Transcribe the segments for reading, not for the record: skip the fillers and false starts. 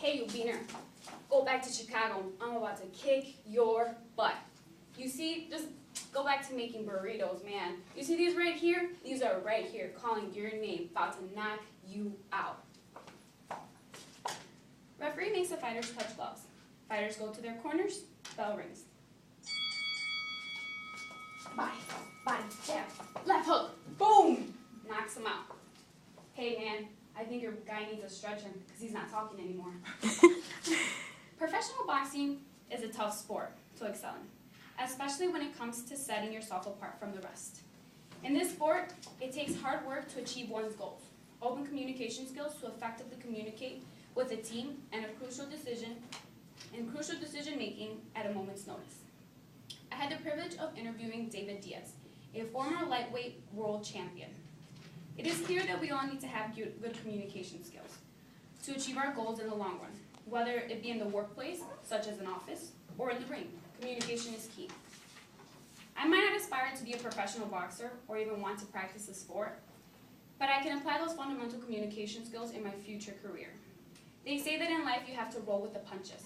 Hey, you beaner, go back to Chicago. I'm about to kick your butt. You see, just go back to making burritos, man. You see these right here? These are right here, calling your name, about to knock you out. Referee makes the fighters touch gloves. Fighters go to their corners, bell rings. Body, jab, left hook, boom! Knocks him out. Hey man, I think your guy needs a stretcher because he's not talking anymore. Professional boxing is a tough sport to excel in, especially when it comes to setting yourself apart from the rest. In this sport, it takes hard work to achieve one's goals, open communication skills to effectively communicate with a team, and crucial decision making at a moment's notice. I had the privilege of interviewing David Diaz, a former lightweight world champion. It is clear that we all need to have good communication skills to achieve our goals in the long run, whether it be in the workplace, such as an office, or in the ring. Communication is key. I might not aspire to be a professional boxer or even want to practice the sport, but I can apply those fundamental communication skills in my future career. They say that in life you have to roll with the punches,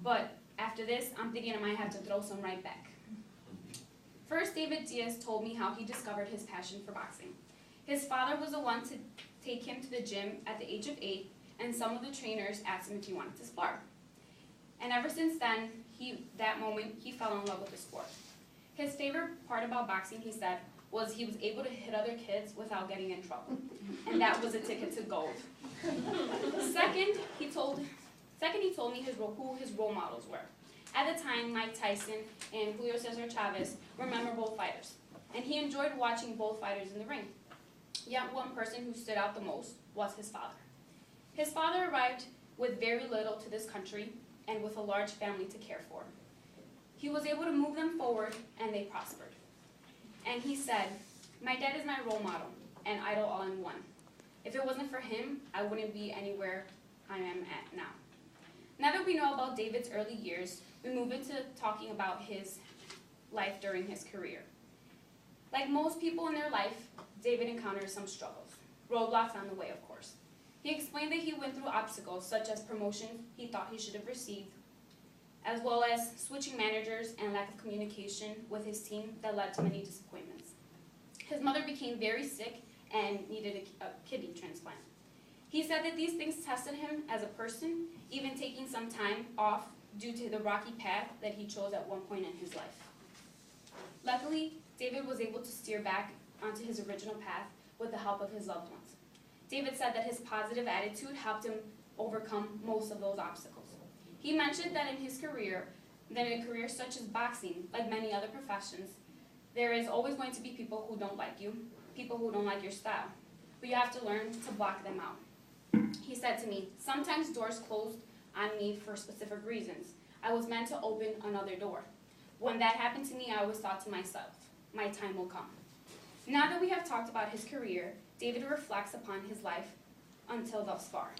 but after this, I'm thinking I might have to throw some right back. First, David Diaz told me how he discovered his passion for boxing. His father was the one to take him to the gym at the age of 8, and some of the trainers asked him if he wanted to spar. And ever since then, that moment, he fell in love with the sport. His favorite part about boxing, he said, was he was able to hit other kids without getting in trouble. And that was a ticket to gold. Second, he told me who his role models were. At the time, Mike Tyson and Julio Cesar Chavez were memorable fighters, and he enjoyed watching both fighters in the ring. Yet one person who stood out the most was his father. His father arrived with very little to this country and with a large family to care for. He was able to move them forward, and they prospered. And he said, "My dad is my role model and idol all in one. If it wasn't for him, I wouldn't be anywhere I am at now." Now that we know about David's early years, we move into talking about his life during his career. Like most people in their life, David encountered some struggles, roadblocks on the way, of course. He explained that he went through obstacles such as promotions he thought he should have received, as well as switching managers and lack of communication with his team that led to many disappointments. His mother became very sick and needed a kidney transplant. He said that these things tested him as a person, even taking some time off due to the rocky path that he chose at one point in his life. Luckily, David was able to steer back onto his original path with the help of his loved ones. David said that his positive attitude helped him overcome most of those obstacles. He mentioned that in his career, that in a career such as boxing, like many other professions, there is always going to be people who don't like you, people who don't like your style, but you have to learn to block them out. He said to me, "Sometimes doors closed on me for specific reasons. I was meant to open another door. When that happened to me, I always thought to myself, my time will come." Now that we have talked about his career, David reflects upon his life until thus far.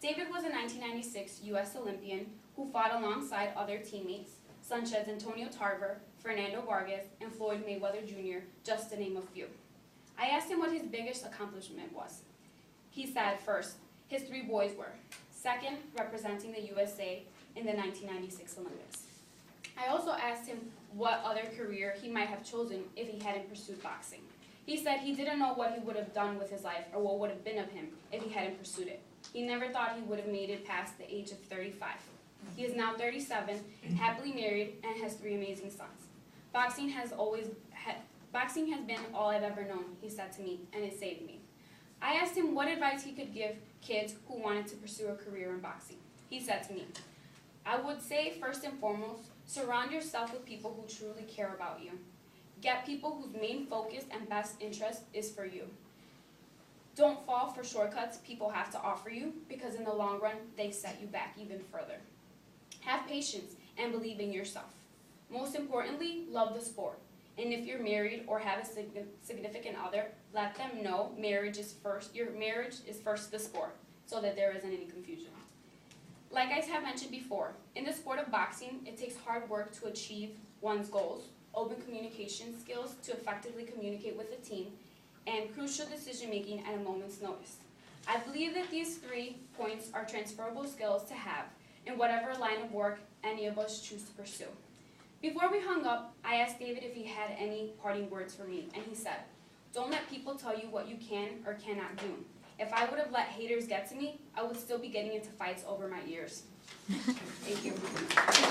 David was a 1996 U.S. Olympian who fought alongside other teammates such as Antonio Tarver, Fernando Vargas, and Floyd Mayweather Jr., just to name a few. I asked him what his biggest accomplishment was. He said, first, his 3 boys were. Second, representing the USA in the 1996 Olympics. I also asked him what other career he might have chosen if he hadn't pursued boxing. He said he didn't know what he would have done with his life or what would have been of him if he hadn't pursued it. He never thought he would have made it past the age of 35. He is now 37, happily married, and has 3 amazing sons. Boxing has been all I've ever known, he said to me, and it saved me. I asked him what advice he could give kids who wanted to pursue a career in boxing. He said to me, "I would say, first and foremost, surround yourself with people who truly care about you. Get people whose main focus and best interest is for you. Don't fall for shortcuts people have to offer you, because in the long run, they set you back even further. Have patience and believe in yourself. Most importantly, love the sport. And if you're married or have a significant other, let them know marriage is first. Your marriage is first the sport, so that there isn't any confusion." Like I have mentioned before, in the sport of boxing, it takes hard work to achieve one's goals, open communication skills to effectively communicate with the team, and crucial decision making at a moment's notice. I believe that these 3 points are transferable skills to have in whatever line of work any of us choose to pursue. Before we hung up, I asked David if he had any parting words for me, and he said, "Don't let people tell you what you can or cannot do. If I would have let haters get to me, I would still be getting into fights over my ears." Thank you.